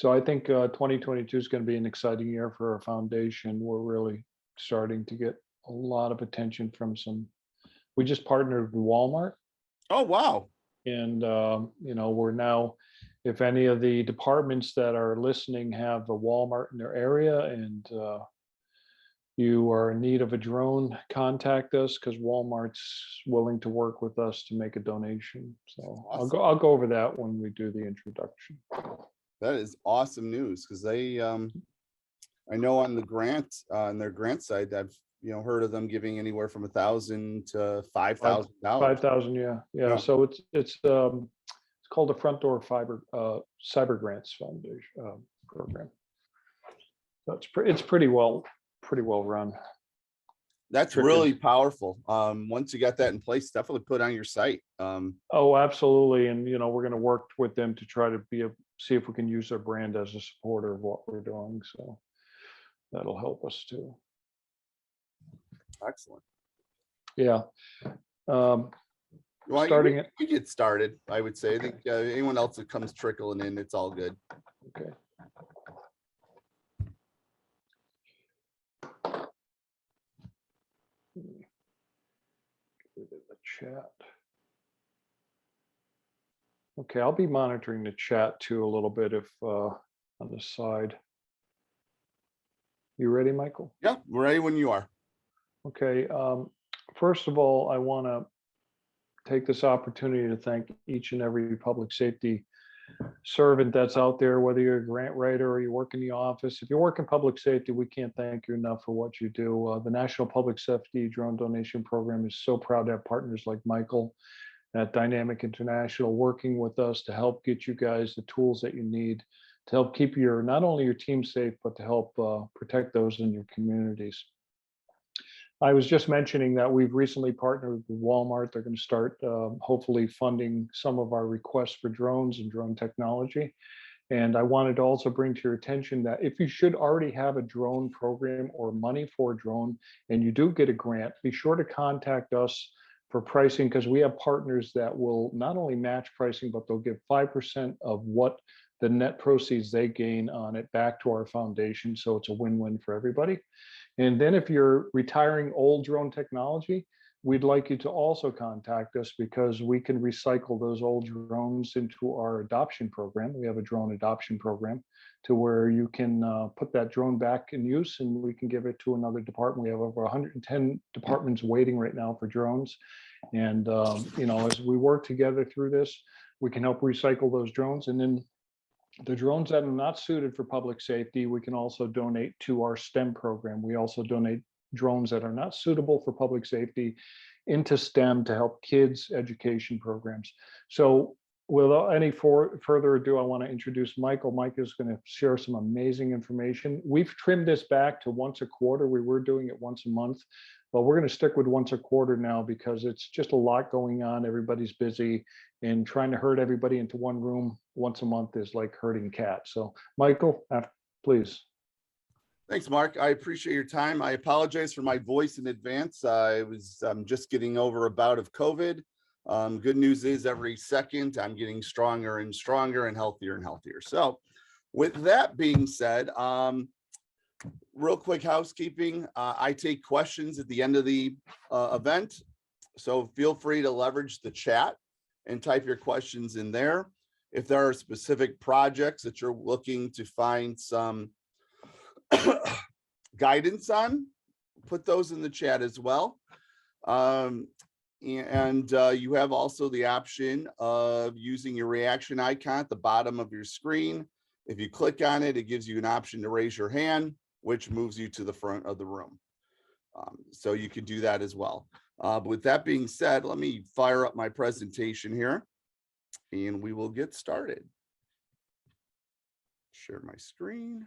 So I think 2022 is going to be an exciting year for our foundation. We're really starting to get a lot of attention from we just partnered with Walmart, Oh, wow. and we're now, if any of the departments that are listening have a Walmart in their area, and you are in need of a drone, contact us, because Walmart's willing to work with us to make a donation. So Awesome. I'll go over that when we do the introduction. That is awesome news, because they, I know on the grant, on their grant side, I've heard of them giving anywhere from $1,000 to $5,000. 5,000, yeah. Yeah. So it's called the Front Door Cyber Grants Foundation program. So it's pretty well run. That's really powerful. Once you got that in place, definitely put on your site. Oh, absolutely. And we're going to work with them to try to see if we can use their brand as a supporter of what we're doing. So that'll help us too. Excellent. Yeah. Well, starting it. We get started, I would say. Okay. I think anyone else that comes trickling in, it's all good. Okay. Go to the chat. Okay, I'll be monitoring the chat too a little bit if on the side. You ready, Michael? Yeah, we're ready when you are. Okay. First of all, I want to take this opportunity to thank each and every public safety servant that's out there, whether you're a grant writer or you work in the office. If you work in public safety, we can't thank you enough for what you do. The National Public Safety Drone Donation Program is so proud to have partners like Michael at Dynamic International working with us to help get you guys the tools that you need to help keep not only your team safe, but to help protect those in your communities. I was just mentioning that we've recently partnered with Walmart. They're going to start hopefully funding some of our requests for drones and drone technology. And I wanted to also bring to your attention that if you should already have a drone program or money for a drone, and you do get a grant, be sure to contact us for pricing, because we have partners that will not only match pricing, but they'll give 5% of what the net proceeds they gain on it back to our foundation. So it's a win-win for everybody. And then if you're retiring old drone technology, we'd like you to also contact us, because we can recycle those old drones into our adoption program. We have a drone adoption program to where you can put that drone back in use, and we can give it to another department. We have over 110 departments waiting right now for drones. And as we work together through this, we can help recycle those drones. And then the drones that are not suited for public safety, we can also donate to our STEM program. We also donate drones that are not suitable for public safety into STEM to help kids' education programs. So without any further ado, I want to introduce Michael. Mike is going to share some amazing information. We've trimmed this back to once a quarter. We were doing it once a month, but we're going to stick with once a quarter now, because it's just a lot going on. Everybody's busy, and trying to herd everybody into one room once a month is like herding cats. So Michael, please. Thanks, Mark. I appreciate your time. I apologize for my voice in advance. I'm just getting over a bout of COVID. Good news is every second I'm getting stronger and stronger and healthier. So with that being said, real quick housekeeping. I take questions at the end of the event. So feel free to leverage the chat and type your questions in there. If there are specific projects that you're looking to find some guidance on, put those in the chat as well. And you have also the option of using your reaction icon at the bottom of your screen. If you click on it, it gives you an option to raise your hand, which moves you to the front of the room. So you can do that as well. But with that being said, let me fire up my presentation here and we will get started. Share my screen.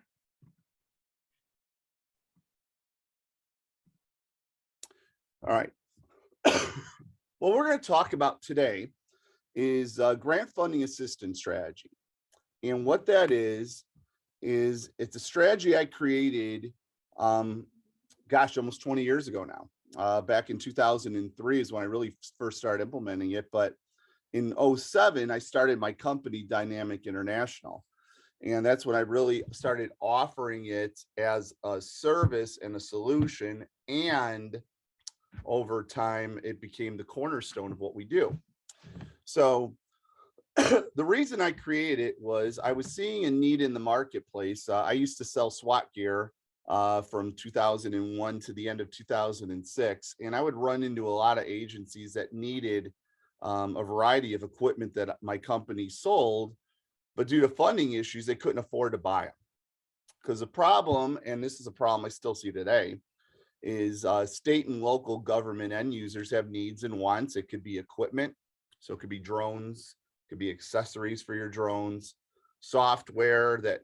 All right. What we're going to talk about today is grant funding assistance strategy. And what that is it's a strategy I created, almost 20 years ago now. Back in 2003 is when I really first started implementing it. But in 2007, I started my company, Dynamic International. And that's when I really started offering it as a service and a solution. And over time, it became the cornerstone of what we do. So the reason I created it was I was seeing a need in the marketplace. I used to sell SWAT gear from 2001 to the end of 2006. And I would run into a lot of agencies that needed a variety of equipment that my company sold, but due to funding issues, they couldn't afford to buy them. Because the problem, and this is a problem I still see today, is state and local government end users have needs and wants. It could be equipment, so it could be drones, it could be accessories for your drones, software that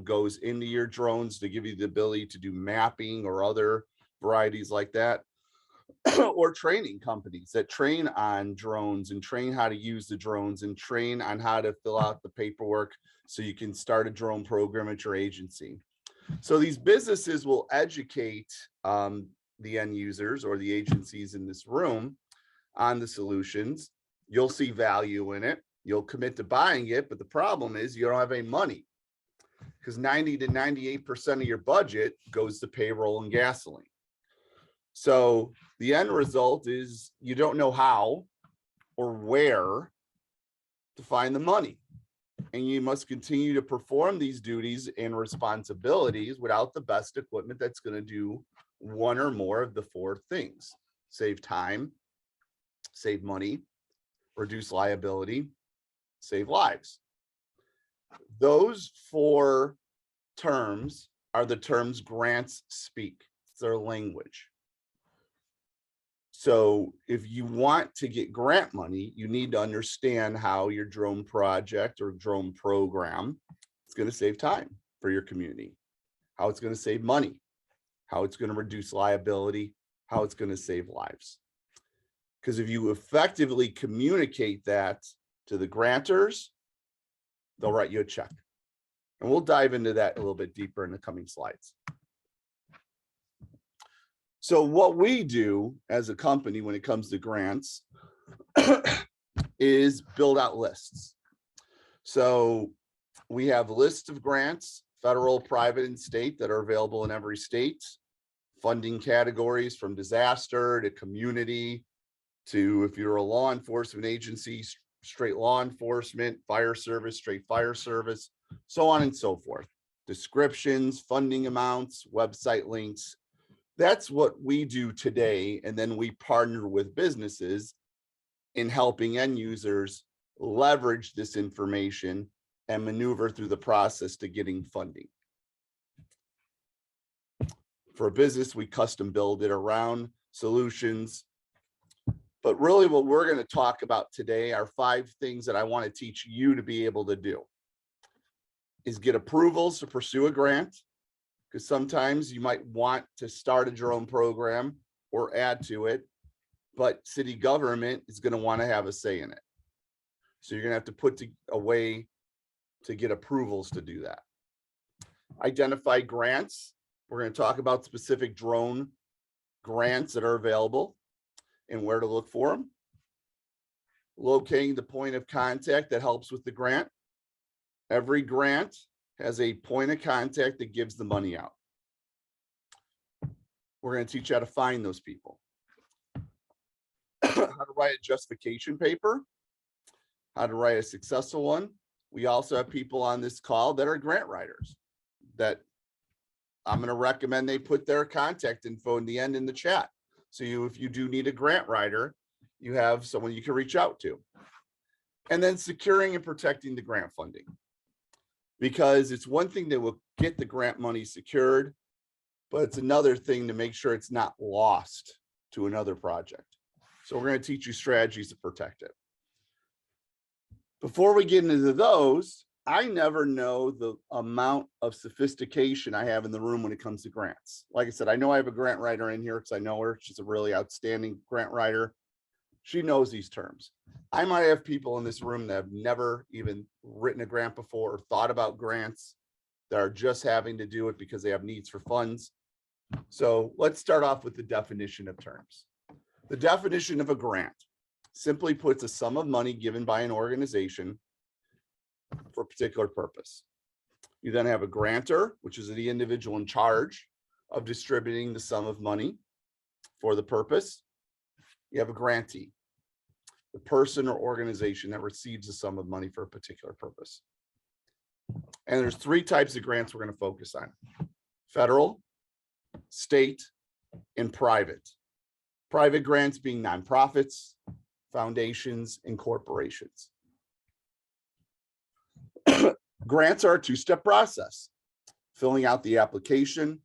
goes into your drones to give you the ability to do mapping or other varieties like that, or training companies that train on drones and train how to use the drones and train on how to fill out the paperwork so you can start a drone program at your agency. So these businesses will educate the end users or the agencies in this room on the solutions. You'll see value in it. You'll commit to buying it, but the problem is you don't have any money because 90 to 98% of your budget goes to payroll and gasoline. So the end result is you don't know how or where to find the money. And you must continue to perform these duties and responsibilities without the best equipment that's going to do one or more of the four things: save time, save money, reduce liability, save lives. Those four terms are the terms grants speak. It's their language. So if you want to get grant money, you need to understand how your drone project or drone program is going to save time for your community, how it's going to save money, how it's going to reduce liability, how it's going to save lives. Because if you effectively communicate that to the grantors, they'll write you a check. And we'll dive into that a little bit deeper in the coming slides. So what we do as a company when it comes to grants is build out lists. So we have lists of grants, federal, private, and state, that are available in every state. Funding categories from disaster to community to, if you're a law enforcement agency, straight law enforcement, fire service, straight fire service, so on and so forth. Descriptions, funding amounts, website links. That's what we do today. And then we partner with businesses in helping end users leverage this information and maneuver through the process to getting funding. For a business, we custom build it around solutions. But really what we're going to talk about today are 5 things that I want to teach you to be able to do. Is get approvals to pursue a grant, because sometimes you might want to start a drone program or add to it, but city government is going to want to have a say in it. So you're going to have to put a way to get approvals to do that. Identify grants. We're going to talk about specific drone grants that are available and where to look for them. Locating the point of contact that helps with the grant. Every grant has a point of contact that gives the money out. We're going to teach you how to find those people. How to write a justification paper, how to write a successful one. We also have people on this call that are grant writers that I'm going to recommend they put their contact info in the end in the chat. So if you do need a grant writer, you have someone you can reach out to. And then securing and protecting the grant funding. Because it's one thing that will get the grant money secured, but it's another thing to make sure it's not lost to another project. So we're going to teach you strategies to protect it. Before we get into those, I never know the amount of sophistication I have in the room when it comes to grants. Like I said, I know I have a grant writer in here because I know her. She's a really outstanding grant writer. She knows these terms. I might have people in this room that have never even written a grant before or thought about grants, that are just having to do it because they have needs for funds. So let's start off with the definition of terms. The definition of a grant simply puts a sum of money given by an organization for a particular purpose. You then have a grantor, which is the individual in charge of distributing the sum of money for the purpose. You have a grantee, the person or organization that receives a sum of money for a particular purpose. And there's three types of grants we're going to focus on: federal, state, and private. Private grants being nonprofits, foundations, and corporations. Grants are a two-step process. Filling out the application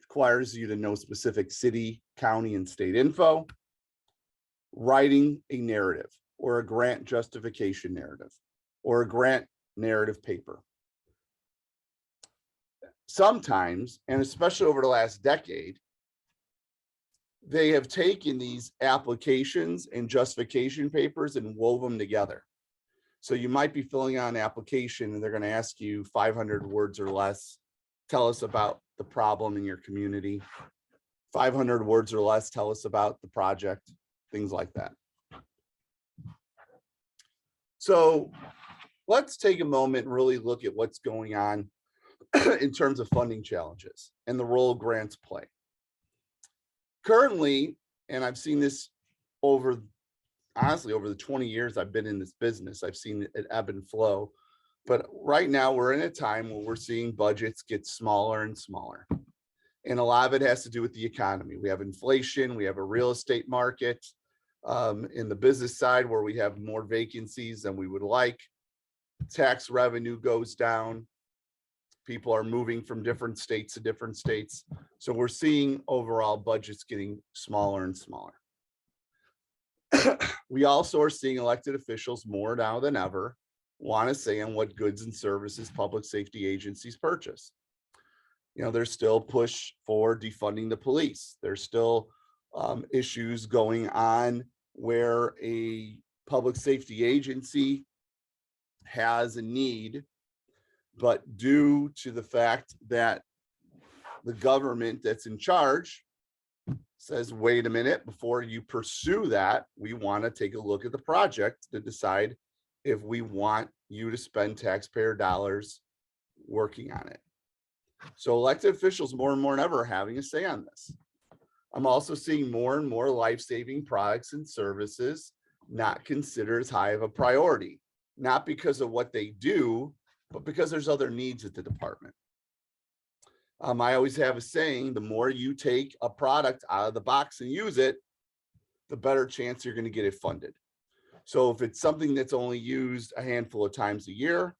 requires you to know specific city, county, and state info. Writing a narrative or a grant justification narrative or a grant narrative paper. Sometimes, and especially over the last decade, they have taken these applications and justification papers and wove them together. So you might be filling out an application and they're going to ask you 500 words or less. Tell us about the problem in your community. 500 words or less, tell us about the project, things like that. So let's take a moment and really look at what's going on in terms of funding challenges and the role grants play. Currently, and I've seen this honestly, over the 20 years I've been in this business, I've seen it ebb and flow. But right now we're in a time where we're seeing budgets get smaller and smaller. And a lot of it has to do with the economy. We have inflation, we have a real estate market in the business side where we have more vacancies than we would like. Tax revenue goes down. People are moving from different states to different states. So we're seeing overall budgets getting smaller and smaller. We also are seeing elected officials more now than ever want to say on what goods and services public safety agencies purchase. You know, there's still push for defunding the police. There's still issues going on where a public safety agency has a need, but due to the fact that the government that's in charge says, wait a minute, before you pursue that, we want to take a look at the project to decide if we want you to spend taxpayer dollars working on it. So elected officials more and more than ever are having a say on this. I'm also seeing more and more life-saving products and services not considered as high of a priority, not because of what they do, but because there's other needs at the department. I always have a saying, the more you take a product out of the box and use it, the better chance you're going to get it funded. So if it's something that's only used a handful of times a year,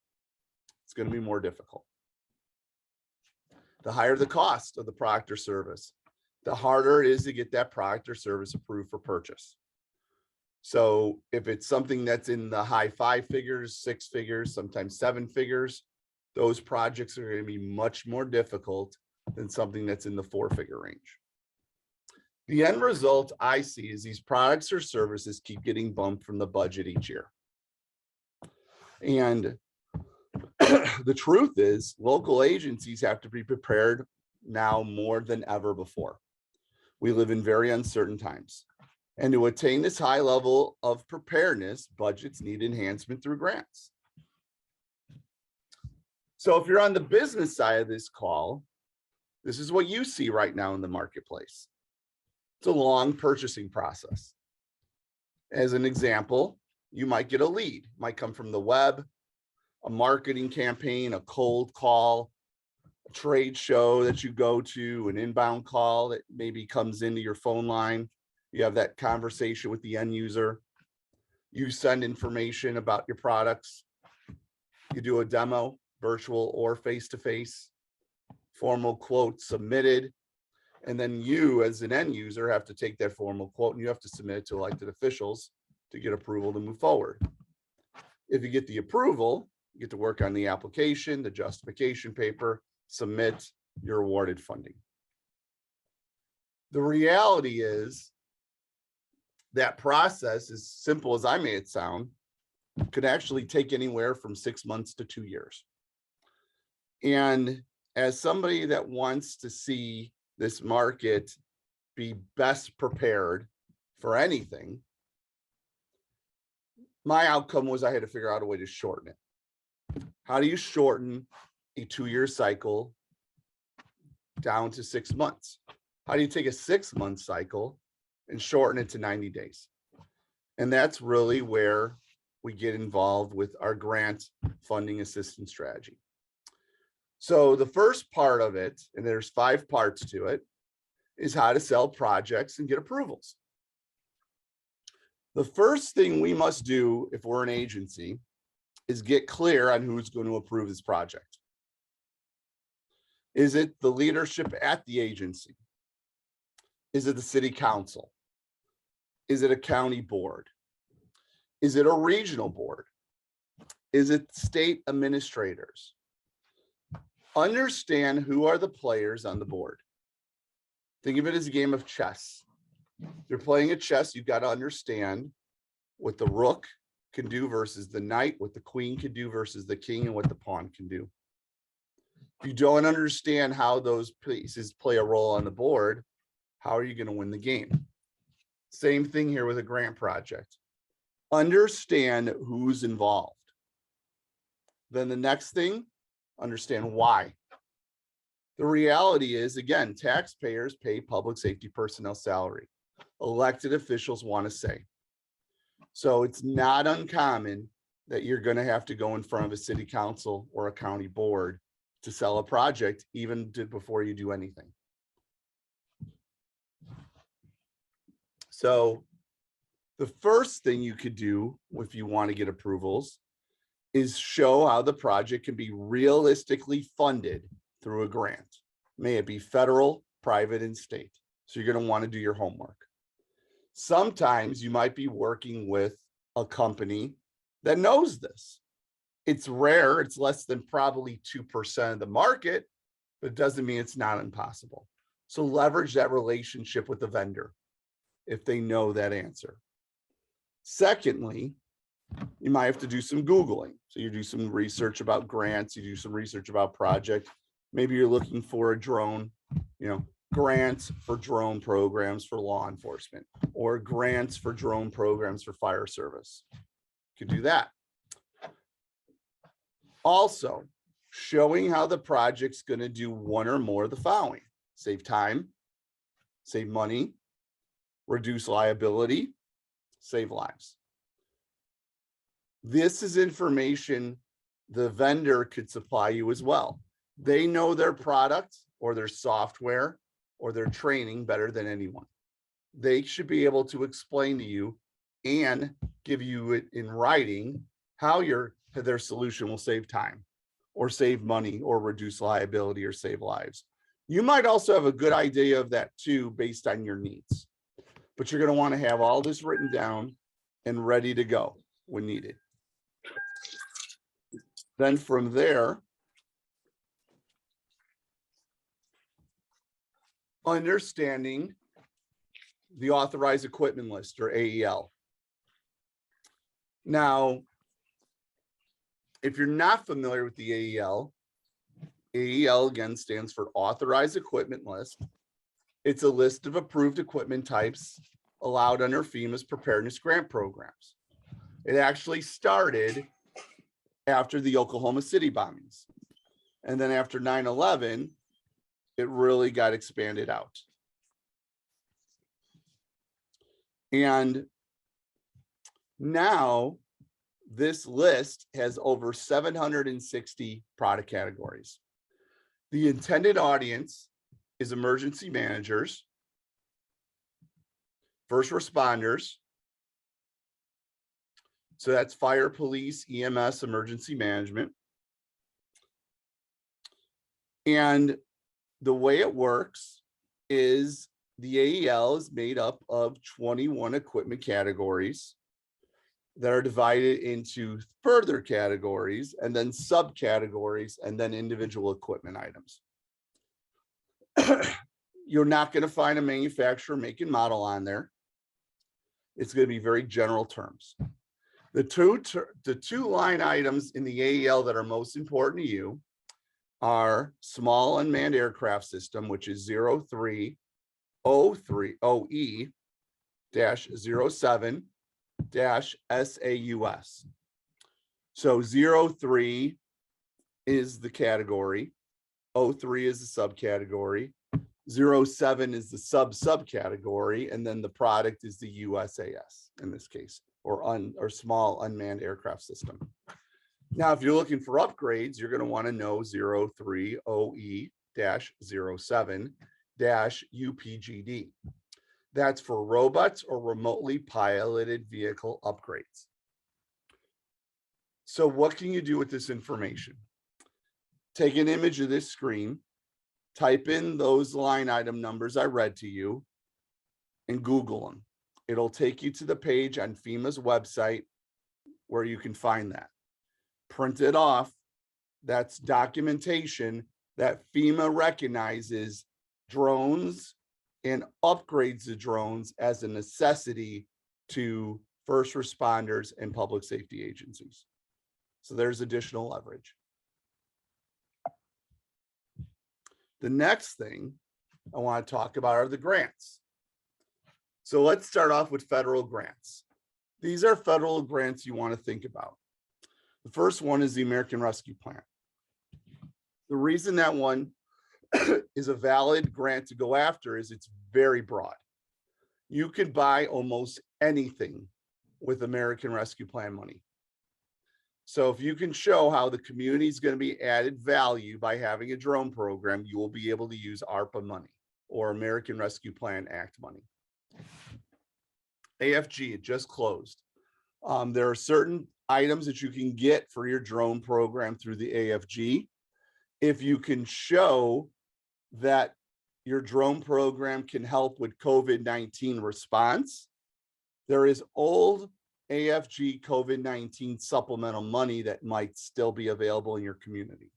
it's going to be more difficult. The higher the cost of the product or service, the harder it is to get that product or service approved for purchase. So if it's something that's in the high 5 figures, 6 figures, sometimes 7 figures, those projects are going to be much more difficult than something that's in the 4-figure range. The end result I see is these products or services keep getting bumped from the budget each year. And the truth is, local agencies have to be prepared now more than ever before. We live in very uncertain times. And to attain this high level of preparedness, budgets need enhancement through grants. So if you're on the business side of this call, this is what you see right now in the marketplace. It's a long purchasing process. As an example, you might get a lead, it might come from the web, a marketing campaign, a cold call, a trade show that you go to, an inbound call that maybe comes into your phone line. You have that conversation with the end user. You send information about your products. You do a demo, virtual or face-to-face, formal quote submitted. And then you as an end user have to take that formal quote and you have to submit it to elected officials to get approval to move forward. If you get the approval, you get to work on the application, the justification paper, submit your awarded funding. The reality is that process, as simple as I made it sound, could actually take anywhere from 6 months to 2 years. And as somebody that wants to see this market be best prepared for anything, my outcome was I had to figure out a way to shorten it. How do you shorten a 2-year cycle down to 6 months? How do you take a 6-month cycle and shorten it to 90 days? And that's really where we get involved with our grant funding assistance strategy. So the first part of it, and there's 5 parts to it, is how to sell projects and get approvals. The first thing we must do if we're an agency is get clear on who's going to approve this project. Is it the leadership at the agency? Is it the city council? Is it a county board? Is it a regional board? Is it state administrators? Understand who are the players on the board. Think of it as a game of chess. If you're playing a chess, you've got to understand what the rook can do versus the knight, what the queen can do versus the king, and what the pawn can do. If you don't understand how those pieces play a role on the board, how are you going to win the game? Same thing here with a grant project. Understand who's involved. Then the next thing, understand why. The reality is, again, taxpayers pay public safety personnel salary. Elected officials want to say. So it's not uncommon that you're going to have to go in front of a city council or a county board to sell a project, even before you do anything. So the first thing you could do if you want to get approvals is show how the project can be realistically funded through a grant. May it be federal, private, and state. So you're going to want to do your homework. Sometimes you might be working with a company that knows this. It's rare. It's less than probably 2% of the market, but it doesn't mean it's not impossible. So leverage that relationship with the vendor if they know that answer. Secondly, you might have to do some Googling. So you do some research about grants, you do some research about projects. Maybe you're looking for a drone, grants for drone programs for law enforcement, or grants for drone programs for fire service. You could do that. Also, showing how the project's going to do one or more of the following: save time, save money, reduce liability, save lives. This is information the vendor could supply you as well. They know their product or their software or their training better than anyone. They should be able to explain to you and give you it in writing how their solution will save time or save money or reduce liability or save lives. You might also have a good idea of that too, based on your needs, but you're going to want to have all this written down and ready to go when needed. Then from there, understanding the authorized equipment list, or AEL. Now, if you're not familiar with the AEL, AEL again stands for Authorized Equipment List. It's a list of approved equipment types allowed under FEMA's preparedness grant programs. It actually started after the Oklahoma City bombings. And then after 9/11, it really got expanded out. And now this list has over 760 product categories. The intended audience is emergency managers, first responders. So that's fire, police, EMS, emergency management. And the way it works is the AEL is made up of 21 equipment categories that are divided into further categories and then subcategories and then individual equipment items. You're not going to find a manufacturer, make, and model on there. It's going to be very general terms. The two line items in the AEL that are most important to you are small unmanned aircraft system, which is 03OE-07-SAUS. So 03 is the category, 03 is the subcategory, 07 is the subcategory, and then the product is the USAS in this case, or small unmanned aircraft system. Now, if you're looking for upgrades, you're going to want to know 030E-07-UPGD. That's for robots or remotely piloted vehicle upgrades. So what can you do with this information? Take an image of this screen, type in those line item numbers I read to you, and Google them. It'll take you to the page on FEMA's website where you can find that. Print it off. That's documentation that FEMA recognizes drones and upgrades the drones as a necessity to first responders and public safety agencies. So there's additional leverage. The next thing I want to talk about are the grants. So let's start off with federal grants. These are federal grants you want to think about. The first one is the American Rescue Plan. The reason that one is a valid grant to go after is it's very broad. You could buy almost anything with American Rescue Plan money. So if you can show how the community is going to be added value by having a drone program, you will be able to use ARPA money or American Rescue Plan Act money. AFG, it just closed. There are certain items that you can get for your drone program through the AFG. If you can show that your drone program can help with COVID-19 response, there is old AFG COVID-19 supplemental money that might still be available in your community.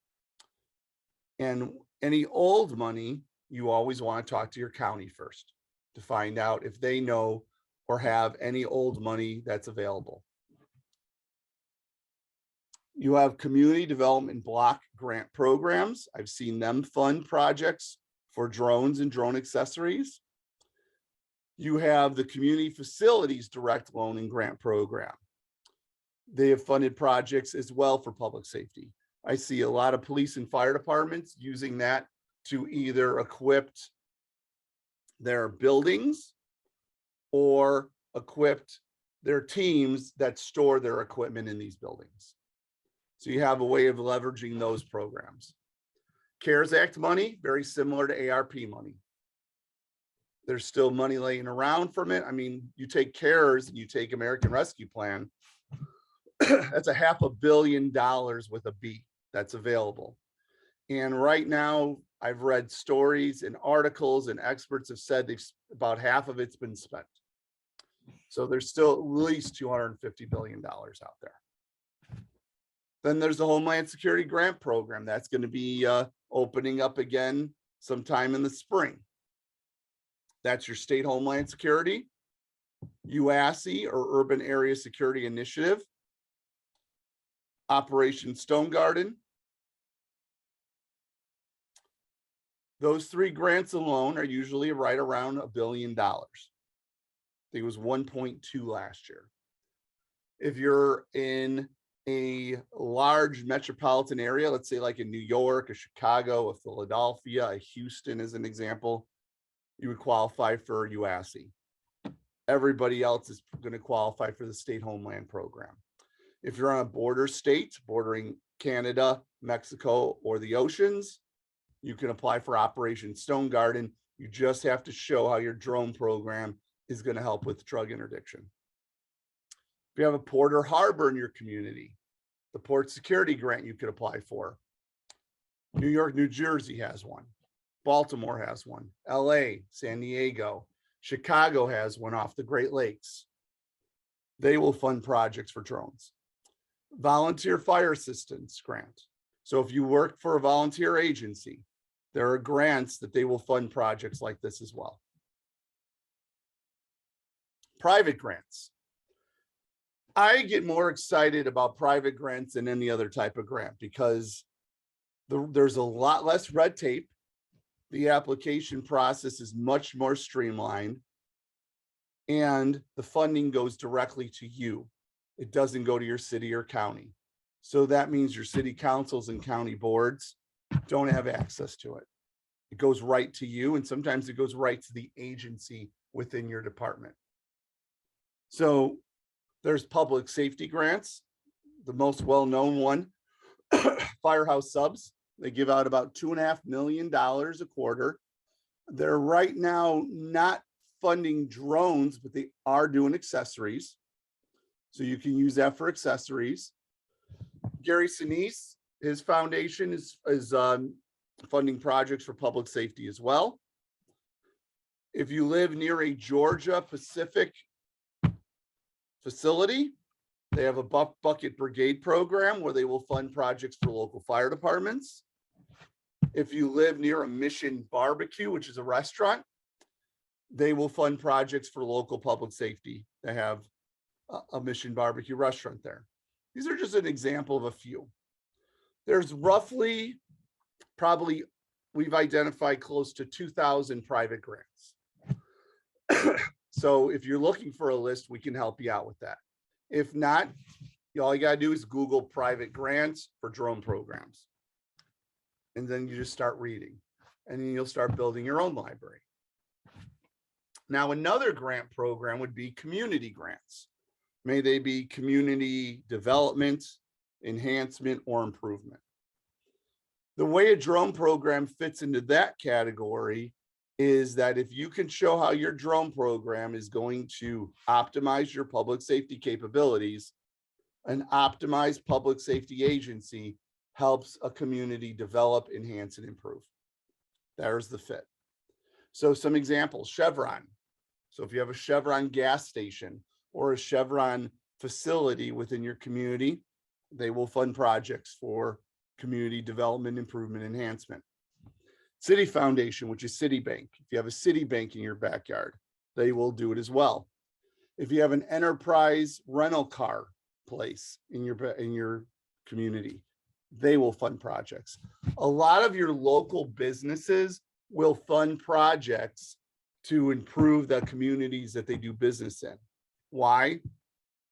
And any old money, you always want to talk to your county first to find out if they know or have any old money that's available. You have community development block grant programs. I've seen them fund projects for drones and drone accessories. You have the community facilities direct loan and grant program. They have funded projects as well for public safety. I see a lot of police and fire departments using that to either equip their buildings or equip their teams that store their equipment in these buildings. So you have a way of leveraging those programs. CARES Act money, very similar to ARP money. There's still money laying around from it. I mean, you take CARES and you take American Rescue Plan, that's a $500 million with a B that's available. And right now I've read stories and articles and experts have said about half of it's been spent. So there's still at least $250 billion out there. Then there's the Homeland Security Grant Program. That's going to be opening up again sometime in the spring. That's your state Homeland Security, UASI or Urban Area Security Initiative, Operation Stone Garden. Those three grants alone are usually right around $1 billion. I think it was 1.2 last year. If you're in a large metropolitan area, let's say like in New York, a Chicago, a Philadelphia, a Houston as an example, you would qualify for UASI. Everybody else is going to qualify for the state Homeland program. If you're on a border state bordering Canada, Mexico, or the oceans, you can apply for Operation Stone Garden. You just have to show how your drone program is going to help with drug interdiction. If you have a port or harbor in your community, the port security grant you could apply for. New York, New Jersey has one. Baltimore has one. LA, San Diego, Chicago has one off the Great Lakes. They will fund projects for drones. Volunteer fire assistance grant. So if you work for a volunteer agency, there are grants that they will fund projects like this as well. Private grants. I get more excited about private grants than any other type of grant because there's a lot less red tape. The application process is much more streamlined and the funding goes directly to you. It doesn't go to your city or county. So that means your city councils and county boards don't have access to it. It goes right to you, and sometimes it goes right to the agency within your department. So there's public safety grants. The most well-known one, Firehouse Subs. They give out about $2.5 million a quarter. They're right now not funding drones, but they are doing accessories. So you can use that for accessories. Gary Sinise, his foundation is funding projects for public safety as well. If you live near a Georgia Pacific facility, they have a bucket brigade program where they will fund projects for local fire departments. If you live near a Mission Barbecue, which is a restaurant, they will fund projects for local public safety. They have a Mission Barbecue restaurant there. These are just an example of a few. There's roughly, probably, we've identified close to 2,000 private grants. So if you're looking for a list, we can help you out with that. If not, all you gotta do is Google private grants for drone programs. And then you just start reading, and then you'll start building your own library. Now, another grant program would be community grants. May they be community development, enhancement, or improvement. The way a drone program fits into that category is that if you can show how your drone program is going to optimize your public safety capabilities, an optimized public safety agency helps a community develop, enhance, and improve. There's the fit. So some examples, Chevron. So if you have a Chevron gas station or a Chevron facility within your community, they will fund projects for community development, improvement, enhancement. City Foundation, which is Citibank. If you have a Citibank in your backyard, they will do it as well. If you have an enterprise rental car place in your community, they will fund projects. A lot of your local businesses will fund projects to improve the communities that they do business in. Why?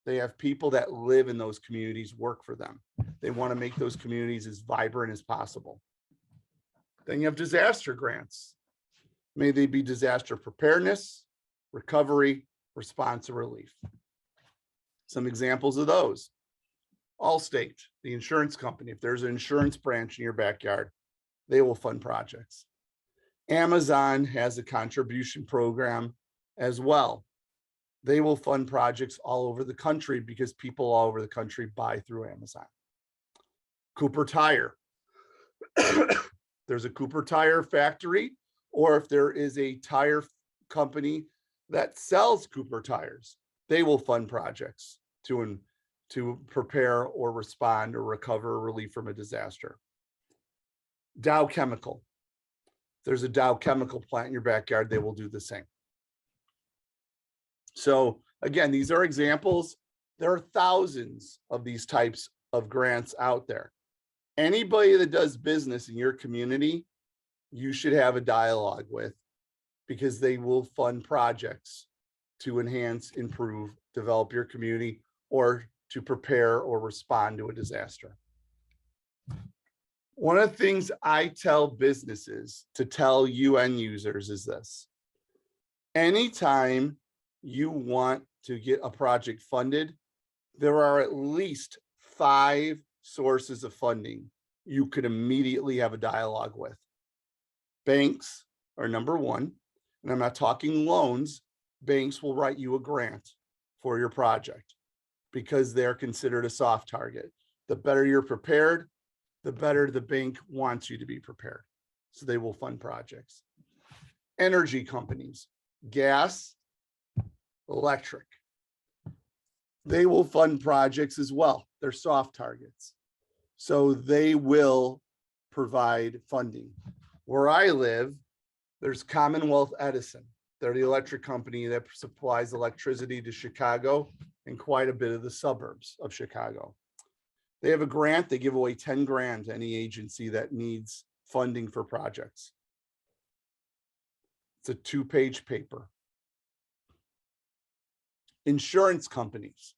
They have people that live in those communities work for them. They want to make those communities as vibrant as possible. Then you have disaster grants. May they be disaster preparedness, recovery, response, or relief. Some examples of those. Allstate, the insurance company, if there's an insurance branch in your backyard, they will fund projects. Amazon has a contribution program as well. They will fund projects all over the country because people all over the country buy through Amazon. Cooper Tire. There's a Cooper Tire factory, or if there is a tire company that sells Cooper tires, they will fund projects to prepare or respond or recover or relief from a disaster. Dow Chemical. If there's a Dow Chemical plant in your backyard, they will do the same. So again, these are examples. There are thousands of these types of grants out there. Anybody that does business in your community, you should have a dialogue with, because they will fund projects to enhance, improve, develop your community, or to prepare or respond to a disaster. One of the things I tell businesses to tell you end users is this: anytime you want to get a project funded, there are at least 5 sources of funding you could immediately have a dialogue with. Banks are number one, and I'm not talking loans. Banks will write you a grant for your project because they're considered a soft target. The better you're prepared, the better the bank wants you to be prepared. So they will fund projects. Energy companies, gas, electric, they will fund projects as well. They're soft targets. So they will provide funding. Where I live, there's Commonwealth Edison. They're the electric company that supplies electricity to Chicago and quite a bit of the suburbs of Chicago. They have a grant. They give away 10 grand to any agency that needs funding for projects. It's a 2-page paper. Insurance companies.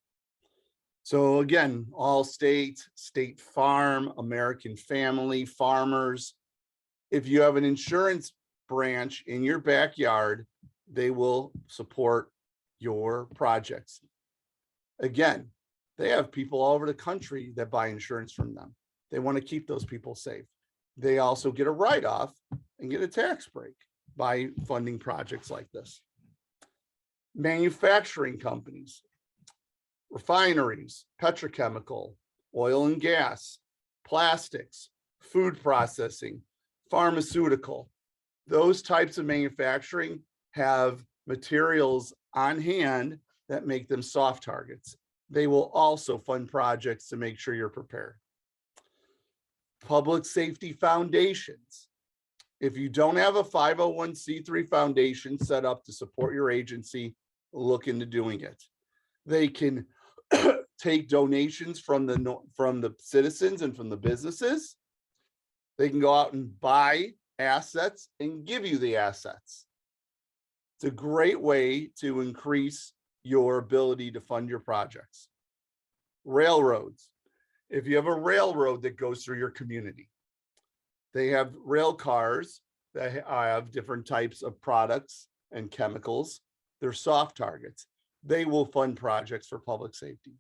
So again, Allstate, State Farm, American Family, Farmers. If you have an insurance branch in your backyard, they will support your projects. Again, they have people all over the country that buy insurance from them. They want to keep those people safe. They also get a write-off and get a tax break by funding projects like this. Manufacturing companies, refineries, petrochemical, oil and gas, plastics, food processing, pharmaceutical. Those types of manufacturing have materials on hand that make them soft targets. They will also fund projects to make sure you're prepared. Public safety foundations. If you don't have a 501c3 foundation set up to support your agency, look into doing it. They can take donations from the citizens and from the businesses. They can go out and buy assets and give you the assets. It's a great way to increase your ability to fund your projects. Railroads. If you have a railroad that goes through your community, they have rail cars that have different types of products and chemicals. They're soft targets. They will fund projects for public safety.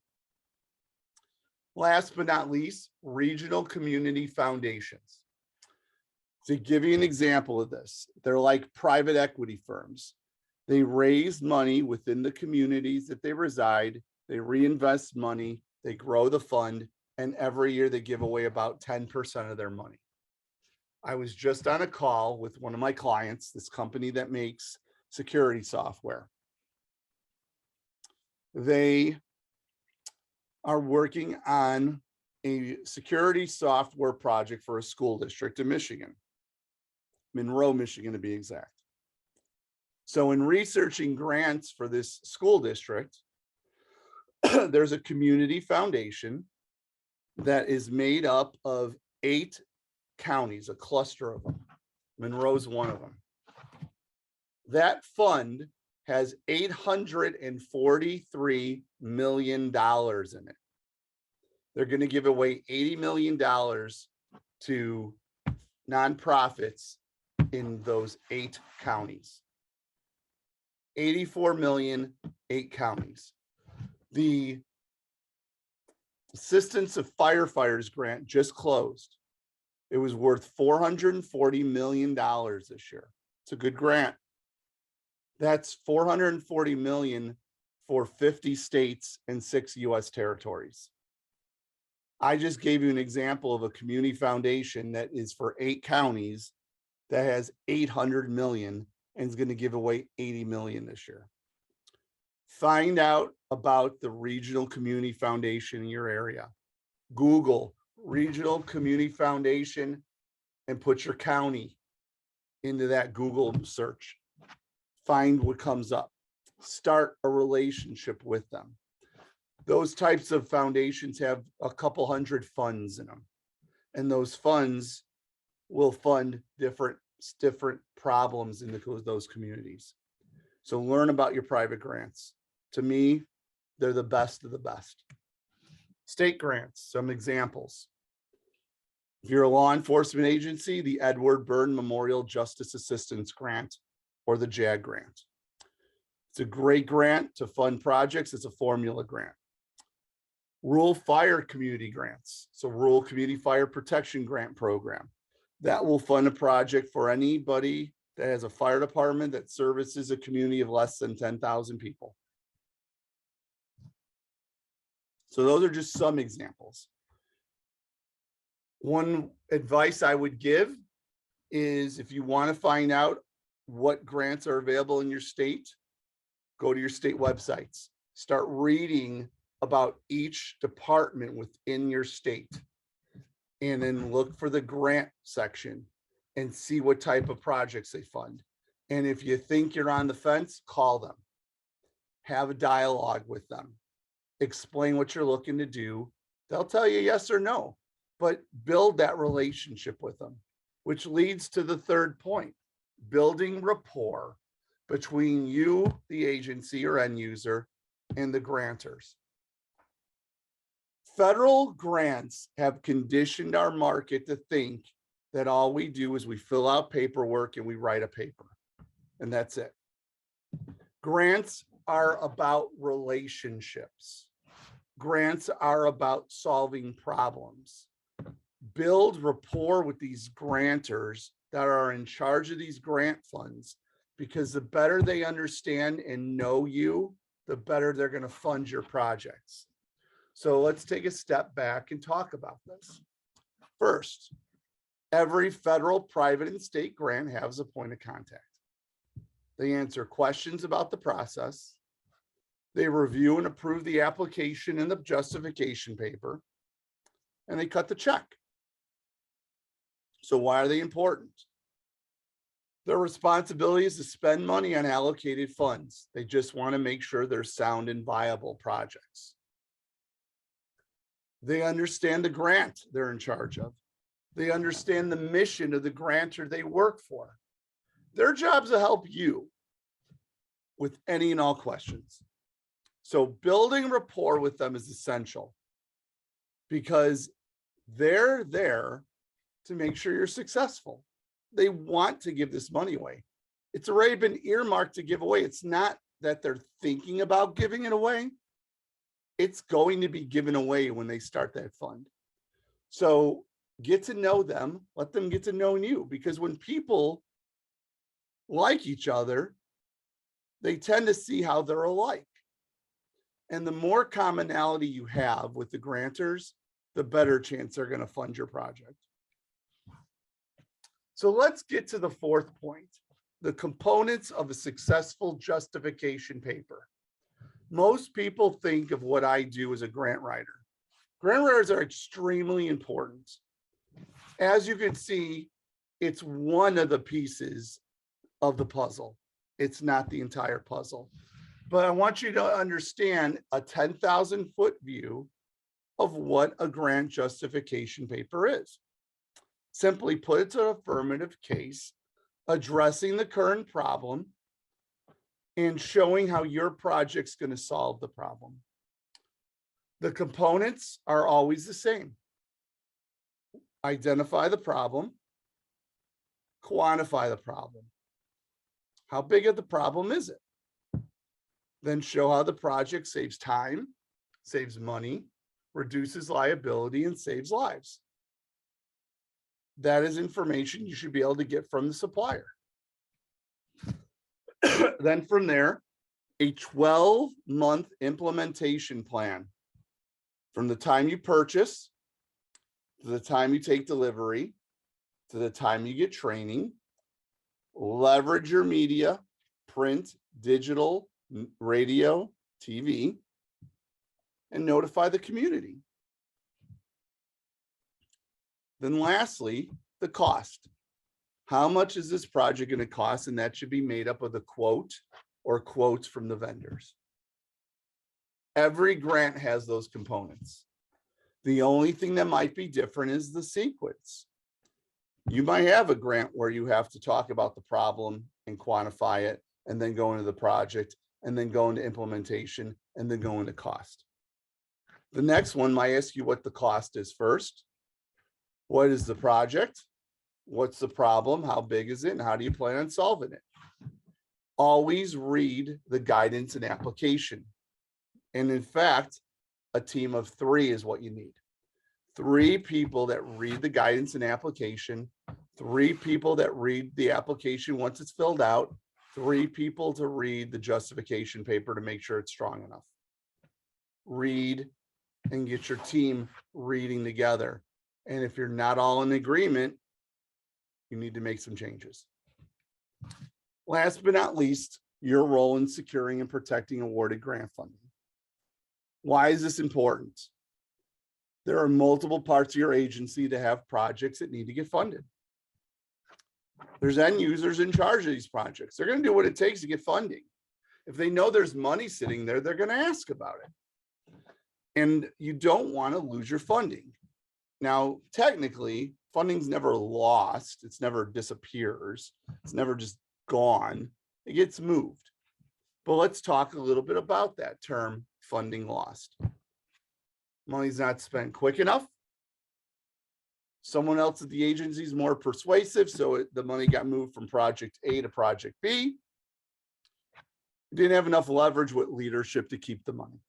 Last but not least, regional community foundations. To give you an example of this, they're like private equity firms. They raise money within the communities that they reside. They reinvest money, they grow the fund, and every year they give away about 10% of their money. I was just on a call with one of my clients, this company that makes security software. They are working on a security software project for a school district in Michigan, Monroe, Michigan to be exact. So in researching grants for this school district, there's a community foundation that is made up of 8 counties, a cluster of them. Monroe's one of them. That fund has $843 million in it. They're going to give away $80 million to nonprofits in those 8 counties. 84 million, 8 counties. The Assistance of Firefighters grant just closed. It was worth $440 million this year. It's a good grant. That's $440 million for 50 states and 6 US territories. I just gave you an example of a community foundation that is for 8 counties that has 800 million and is going to give away 80 million this year. Find out about the regional community foundation in your area. Google regional community foundation and put your county into that Google search. Find what comes up. Start a relationship with them. Those types of foundations have a couple hundred funds in them, and those funds will fund different problems in those communities. So learn about your private grants. To me, they're the best of the best. State grants, some examples. If you're a law enforcement agency, the Edward Byrne Memorial Justice Assistance Grant, or the JAG grant. It's a great grant to fund projects. It's a formula grant. Rural fire community grants. So rural community fire protection grant program. That will fund a project for anybody that has a fire department that services a community of less than 10,000 people. So those are just some examples. One advice I would give is if you want to find out what grants are available in your state, go to your state websites. Start reading about each department within your state, and then look for the grant section and see what type of projects they fund. And if you think you're on the fence, call them. Have a dialogue with them. Explain what you're looking to do. They'll tell you yes or no, but build that relationship with them, which leads to the third point, building rapport between you, the agency or end user, and the grantors. Federal grants have conditioned our market to think that all we do is we fill out paperwork and we write a paper, and that's it. Grants are about relationships. Grants are about solving problems. Build rapport with these grantors that are in charge of these grant funds, because the better they understand and know you, the better they're going to fund your projects. So let's take a step back and talk about this. First, every federal, private, and state grant has a point of contact. They answer questions about the process. They review and approve the application and the justification paper, and they cut the check. So why are they important? Their responsibility is to spend money on allocated funds. They just want to make sure they're sound and viable projects. They understand the grant they're in charge of. They understand the mission of the grantor they work for. Their job is to help you with any and all questions. So building rapport with them is essential, because they're there to make sure you're successful. They want to give this money away. It's already been earmarked to give away. It's not that they're thinking about giving it away. It's going to be given away when they start that fund. So get to know them, let them get to know you, because when people like each other, they tend to see how they're alike. And the more commonality you have with the grantors, the better chance they're going to fund your project. So let's get to the fourth point, the components of a successful justification paper. Most people think of what I do as a grant writer. Grant writers are extremely important. As you can see, it's one of the pieces of the puzzle. It's not the entire puzzle. But I want you to understand a 10,000-foot view of what a grant justification paper is. Simply put, it's an affirmative case addressing the current problem and showing how your project's going to solve the problem. The components are always the same. Identify the problem, quantify the problem. How big of the problem is it? Then show how the project saves time, saves money, reduces liability, and saves lives. That is information you should be able to get from the supplier. Then from there, a 12-month implementation plan. From the time you purchase, to the time you take delivery, to the time you get training. Leverage your media, print, digital, radio, TV, and notify the community. Then lastly, the cost. How much is this project going to cost? And that should be made up of the quote or quotes from the vendors. Every grant has those components. The only thing that might be different is the sequence. You might have a grant where you have to talk about the problem and quantify it, and then go into the project, and then go into implementation, and then go into cost. The next one might ask you what the cost is first. What is the project? What's the problem? How big is it? And how do you plan on solving it? Always read the guidance and application. And in fact, a team of 3 is what you need. 3 people that read the guidance and application, 3 people that read the application once it's filled out, 3 people to read the justification paper to make sure it's strong enough. Read and get your team reading together. And if you're not all in agreement, you need to make some changes. Last but not least, your role in securing and protecting awarded grant funding. Why is this important? There are multiple parts of your agency that have projects that need to get funded. There's end users in charge of these projects. They're going to do what it takes to get funding. If they know there's money sitting there, they're going to ask about it. And you don't want to lose your funding. Now, technically, funding's never lost. It's never disappears. It's never just gone. It gets moved. But let's talk a little bit about that term, funding lost. money's not spent quick enough. Someone else at the agency is more persuasive, so the money got moved from project A to project B. Didn't have enough leverage with leadership to keep the money.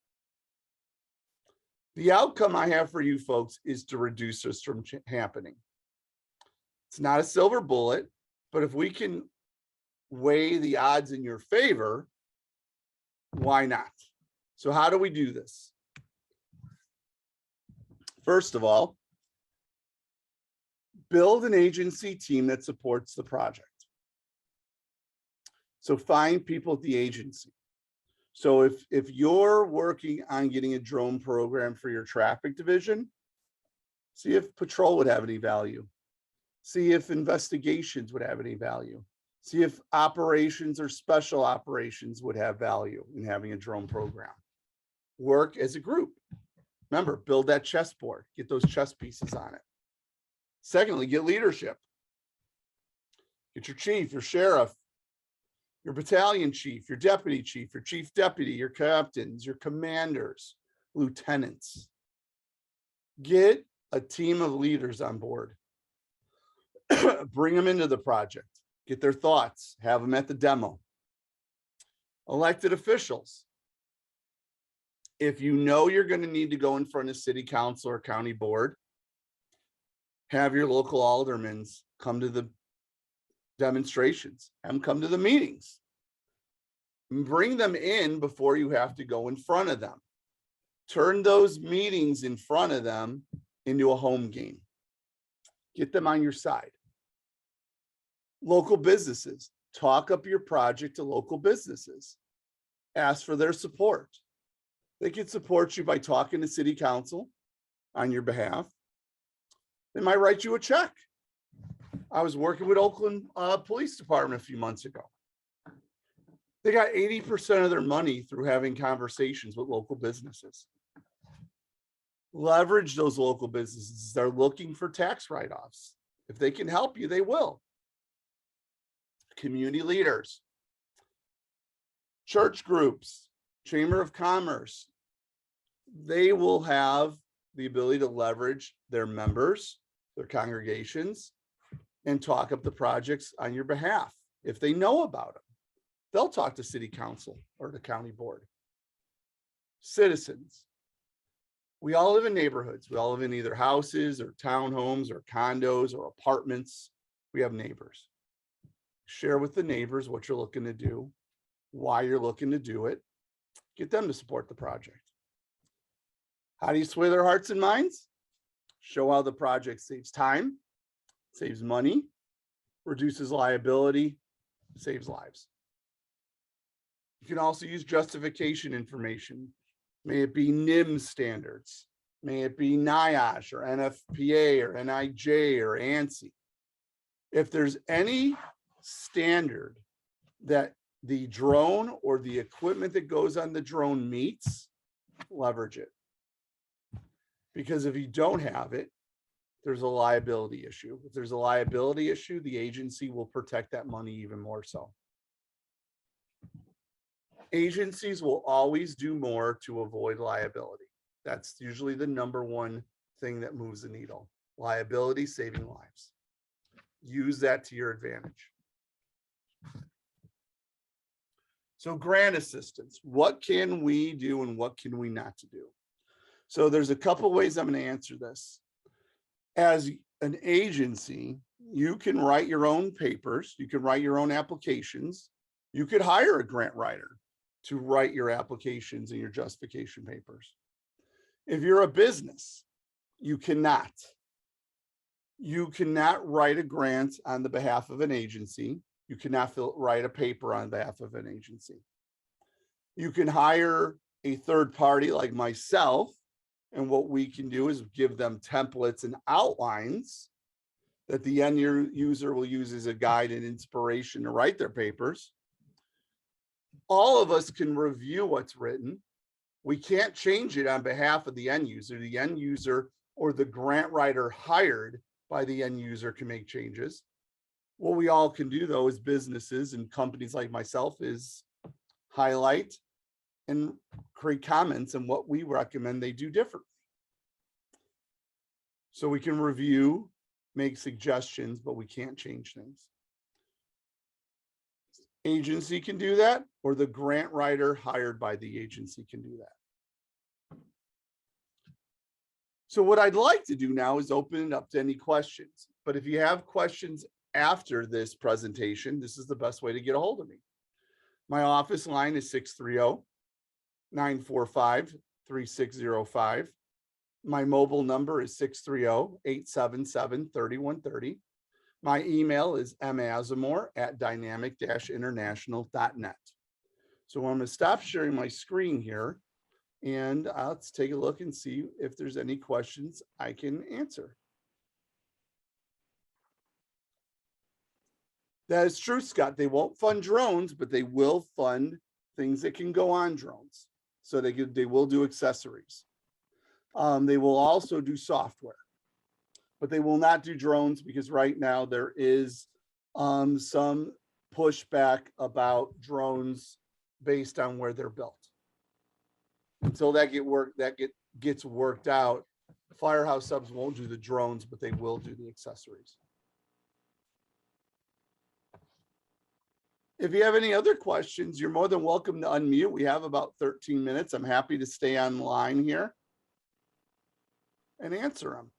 The outcome I have for you folks is to reduce this from happening. It's not a silver bullet, but if we can weigh the odds in your favor, why not? So how do we do this? First of all, build an agency team that supports the project. So find people at the agency. So if you're working on getting a drone program for your traffic division, see if patrol would have any value. See if investigations would have any value. See if operations or special operations would have value in having a drone program. Work as a group. Remember, build that chessboard, get those chess pieces on it. Secondly, get leadership. Get your chief, your sheriff, your battalion chief, your deputy chief, your chief deputy, your captains, your commanders, lieutenants. Get a team of leaders on board. Bring them into the project. Get their thoughts. Have them at the demo. Elected officials. If you know you're going to need to go in front of city council or county board, have your local aldermen come to the demonstrations, have them come to the meetings. Bring them in before you have to go in front of them. Turn those meetings in front of them into a home game. Get them on your side. Local businesses, talk up your project to local businesses. Ask for their support. They can support you by talking to city council on your behalf. They might write you a check. I was working with Oakland Police Department a few months ago. They got 80% of their money through having conversations with local businesses. Leverage those local businesses. They're looking for tax write-offs. If they can help you, they will. Community leaders, church groups, Chamber of Commerce, they will have the ability to leverage their members, their congregations, and talk up the projects on your behalf. If they know about them, they'll talk to city council or the county board. Citizens. We all live in neighborhoods. We all live in either houses or townhomes or condos or apartments. We have neighbors. Share with the neighbors what you're looking to do, why you're looking to do it. Get them to support the project. How do you sway their hearts and minds? Show how the project saves time, saves money, reduces liability, saves lives. You can also use justification information. May it be NIM standards, may it be NIOSH or NFPA or NIJ or ANSI. If there's any standard that the drone or the equipment that goes on the drone meets, leverage it. Because if you don't have it, there's a liability issue. If there's a liability issue, the agency will protect that money even more so. Agencies will always do more to avoid liability. That's usually the number one thing that moves the needle. Liability, saving lives. Use that to your advantage. So grant assistance, what can we do and what can we not to do? So there's a couple ways I'm going to answer this. As an agency, you can write your own papers, you can write your own applications, you could hire a grant writer to write your applications and your justification papers. If you're a business, you cannot. You cannot write a grant on the behalf of an agency. You cannot write a paper on behalf of an agency. You can hire a third party like myself, and what we can do is give them templates and outlines that the end user will use as a guide and inspiration to write their papers. All of us can review what's written. We can't change it on behalf of the end user. The end user or the grant writer hired by the end user can make changes. What we all can do though as businesses and companies like myself is highlight and create comments on what we recommend they do differently. So we can review, make suggestions, but we can't change things. Agency can do that, or the grant writer hired by the agency can do that. So what I'd like to do now is open it up to any questions. But if you have questions after this presentation, this is the best way to get a hold of me. My office line is 630-945-3605. My mobile number is 630-877-3130. My email is mazamore@dynamic-international.net. So I'm going to stop sharing my screen here, and let's take a look and see if there's any questions I can answer. That is true, Scott. They won't fund drones, but they will fund things that can go on drones. So they will do accessories. They will also do software, but they will not do drones because right now there is some pushback about drones based on where they're built. Until that gets worked out, Firehouse Subs won't do the drones, but they will do the accessories. If you have any other questions, you're more than welcome to unmute. We have about 13 minutes. I'm happy to stay online here and answer them.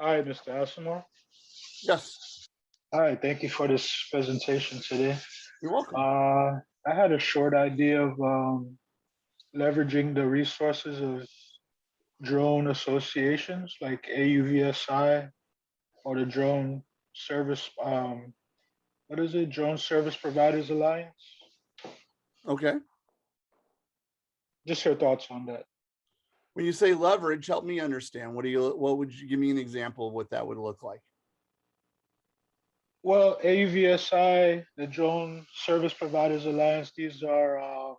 Hi, Mr. Asimov. Yes. Hi, thank you for this presentation today. You're welcome. I had a short idea of leveraging the resources of drone associations like AUVSI or the Drone Service, what is it? Drone Service Providers Alliance. Okay. Just your thoughts on that. When you say leverage, help me understand. What would you give me an example of what that would look like? Well, AUVSI, the Drone Service Providers Alliance, these are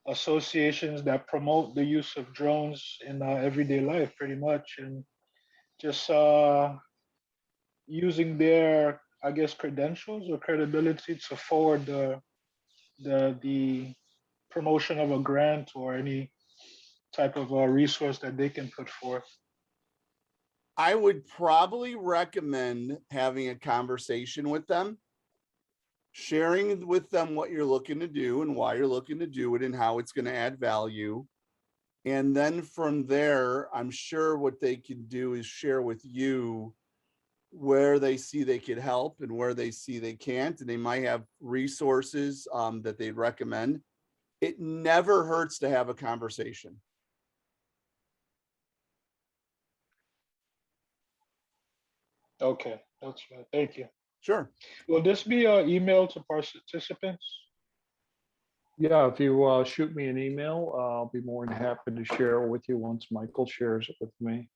associations that promote the use of drones in everyday life, pretty much, and just using their, I guess, credentials or credibility to forward the promotion of a grant or any type of resource that they can put forth. I would probably recommend having a conversation with them, sharing with them what you're looking to do and why you're looking to do it and how it's going to add value. And then from there, I'm sure what they can do is share with you where they see they could help and where they see they can't. And they might have resources that they'd recommend. It never hurts to have a conversation. Okay, that's right. Thank you. Sure. Will this be emailed to participants? Yeah, if you shoot me an email, I'll be more than happy to share it with you once Michael shares it with me.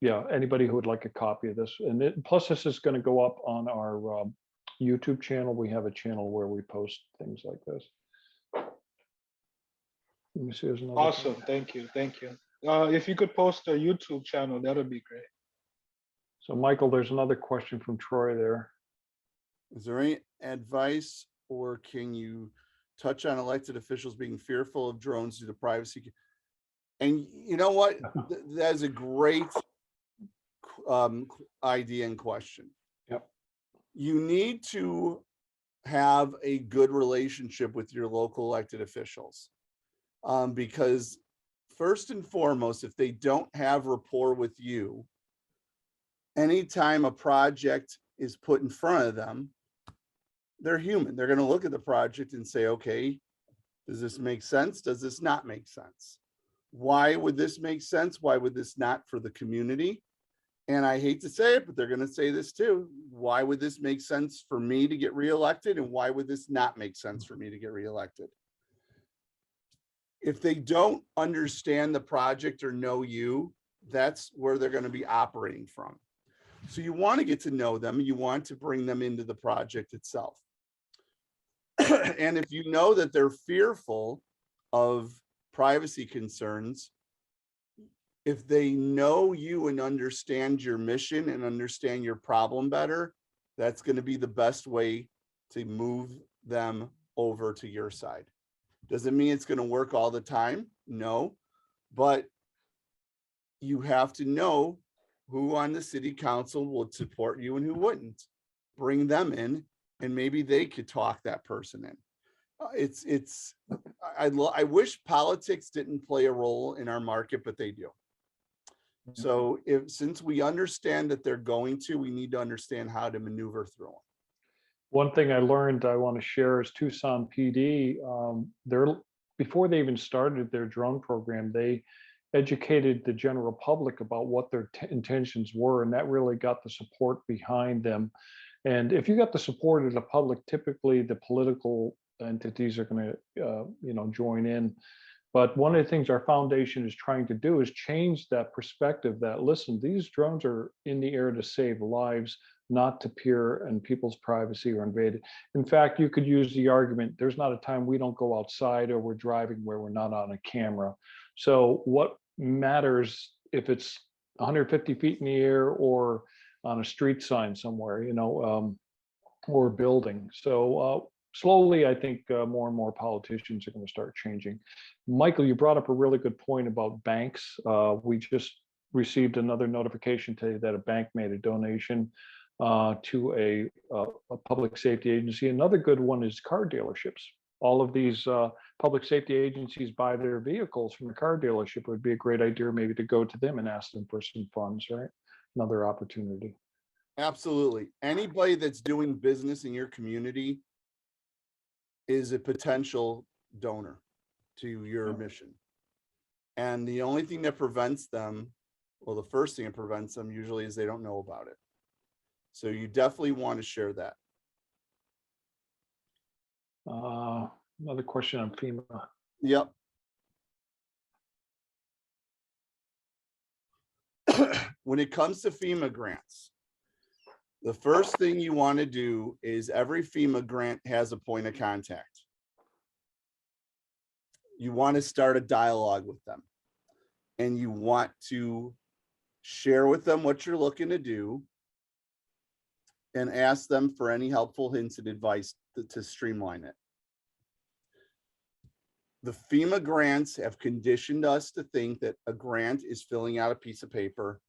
Yeah, anybody who would like a copy of this. And plus this is going to go up on our YouTube channel. We have a channel where we post things like this. Let me see, there's another Awesome, thing. thank you, thank you. If you could post a YouTube channel, that would be great. So Michael, there's another question from Troy there. Is there any advice or can you touch on elected officials being fearful of drones due to privacy? And you know what? That is a great idea and question. Yep. You need to have a good relationship with your local elected officials because first and foremost, if they don't have rapport with you, anytime a project is put in front of them, they're human. They're going to look at the project and say, okay, does this make sense? Does this not make sense? Why would this make sense? Why would this not for the community? And I hate to say it, but they're going to say this too. Why would this make sense for me to get reelected? And why would this not make sense for me to get reelected? If they don't understand the project or know you, that's where they're going to be operating from. So you want to get to know them. You want to bring them into the project itself. And if you know that they're fearful of privacy concerns, if they know you and understand your mission and understand your problem better, that's going to be the best way to move them over to your side. Does it mean it's going to work all the time? No, but you have to know who on the city council would support you and who wouldn't. Bring them in, and maybe they could talk that person in. I wish politics didn't play a role in our market, but they do. So since we understand that they're going to, we need to understand how to maneuver through them. One thing I learned I want to share is Tucson PD. Before they even started their drone program, they educated the general public about what their intentions were, and that really got the support behind them. And if you got the support of the public, typically the political entities are going to, join in. But one of the things our foundation is trying to do is change that perspective that, listen, these drones are in the air to save lives, not to peer and people's privacy or invade it. In fact, you could use the argument, there's not a time we don't go outside or we're driving where we're not on a camera. So what matters if it's 150 feet in the air or on a street sign somewhere, or a building. So slowly, I think more and more politicians are going to start changing. Michael, you brought up a really good point about banks. We just received another notification today that a bank made a donation to a public safety agency. Another good one is car dealerships. All of these public safety agencies buy their vehicles from a car dealership. It would be a great idea maybe to go to them and ask them for some funds, right? Another opportunity. Absolutely. Anybody that's doing business in your community is a potential donor to your mission. And the only thing that prevents them, well, the first thing that prevents them usually is they don't know about it. So you definitely want to share that. Another question on FEMA. Yep. When it comes to FEMA grants, the first thing you want to do is every FEMA grant has a point of contact. You want to start a dialogue with them, and you want to share with them what you're looking to do and ask them for any helpful hints and advice to streamline it. The FEMA grants have conditioned us to think that a grant is filling out a piece of paper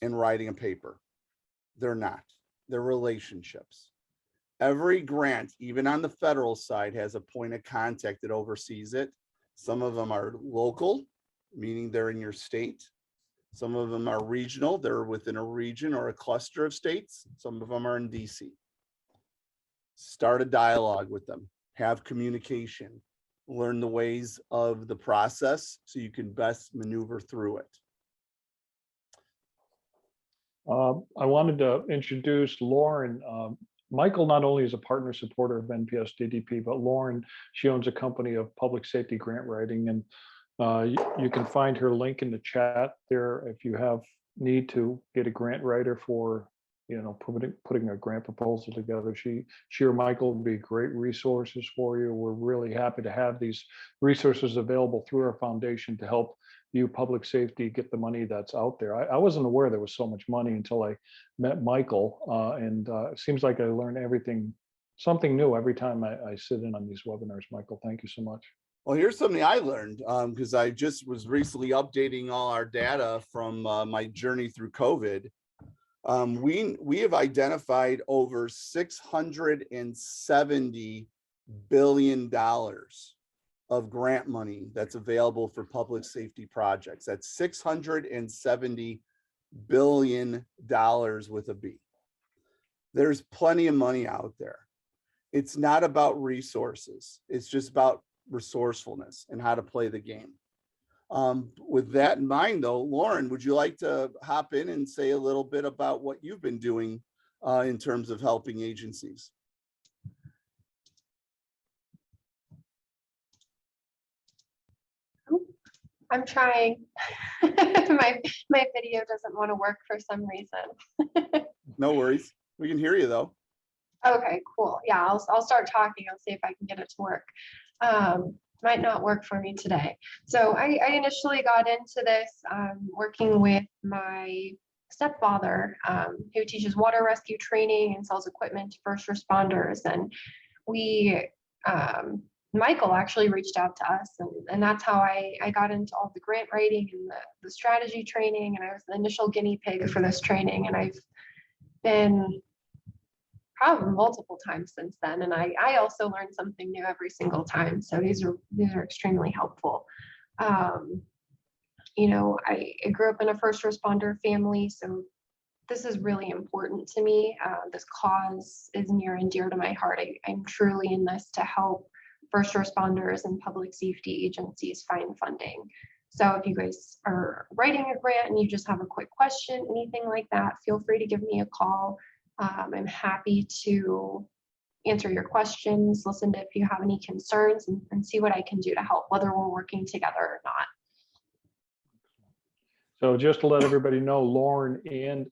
and writing a paper. They're not. They're relationships. Every grant, even on the federal side, has a point of contact that oversees it. Some of them are local, meaning they're in your state. Some of them are regional. They're within a region or a cluster of states. Some of them are in DC. Start a dialogue with them. Have communication. Learn the ways of the process so you can best maneuver through it. I wanted to introduce Lauren. Michael not only is a partner supporter of NPS-DDP, but Lauren, she owns a company of public safety grant writing, and you can find her link in the chat there if you have need to get a grant writer for, putting a grant proposal together. She or Michael would be great resources for you. We're really happy to have these resources available through our foundation to help you public safety get the money that's out there. I wasn't aware there was so much money until I met Michael, and it seems like I learn something new every time I sit in on these webinars. Michael, thank you so much. Well, here's something I learned because I just was recently updating all our data from my journey through COVID. We have identified over $670 billion of grant money that's available for public safety projects. That's $670 billion with a B. There's plenty of money out there. It's not about resources. It's just about resourcefulness and how to play the game. With that in mind, though, Lauren, would you like to hop in and say a little bit about what you've been doing in terms of helping agencies? I'm trying. my video doesn't want to work for some reason. No worries. We can hear you though. Okay, cool. Yeah, I'll start talking. I'll see if I can get it to work. Might not work for me today. So I initially got into this working with my stepfather, who teaches water rescue training and sells equipment to first responders. And we Michael actually reached out to us, and that's how I got into all the grant writing and the strategy training. And I was the initial guinea pig for this training, and I've been probably multiple times since then. And I also learn something new every single time. So these are extremely helpful. You know, I grew up in a first responder family, so this is really important to me. This cause is near and dear to my heart. I'm truly in this to help first responders and public safety agencies find funding. So if you guys are writing a grant and you just have a quick question, anything like that, feel free to give me a call. I'm happy to answer your questions, listen to if you have any concerns, and see what I can do to help, whether we're working together or not. So just to let everybody know, Lauren and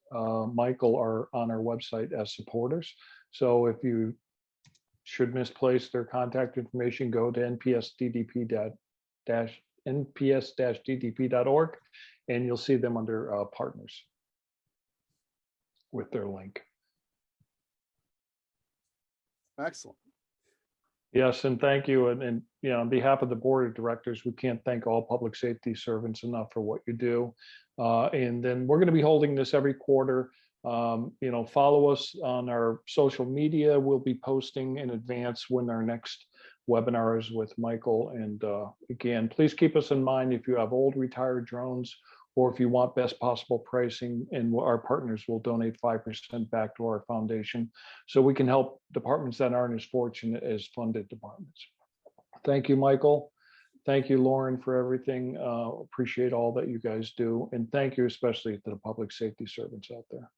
Michael are on our website as supporters. So if you should misplace their contact information, go to nps-ddp.org and you'll see them under partners with their link. Excellent. Yes, and thank you. And you know, on behalf of the board of directors, we can't thank all public safety servants enough for what you do. And then we're going to be holding this every quarter. You know, follow us on our social media. We'll be posting in advance when our next webinar is with Michael. And again, please keep us in mind if you have old retired drones, or if you want best possible pricing, and our partners will donate 5% back to our foundation so we can help departments that aren't as fortunate as funded departments. Thank you, Michael. Thank you, Lauren, for everything. Appreciate all that you guys do. And thank you especially to the public safety servants out there.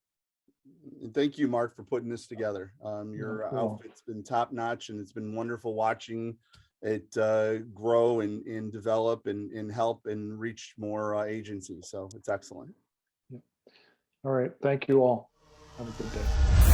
And thank you, Mark, for putting this together. Your outfit's been top notch, and it's been wonderful watching it grow and develop and help and reach more agencies. So it's excellent. All right. Thank you all. Have a good day.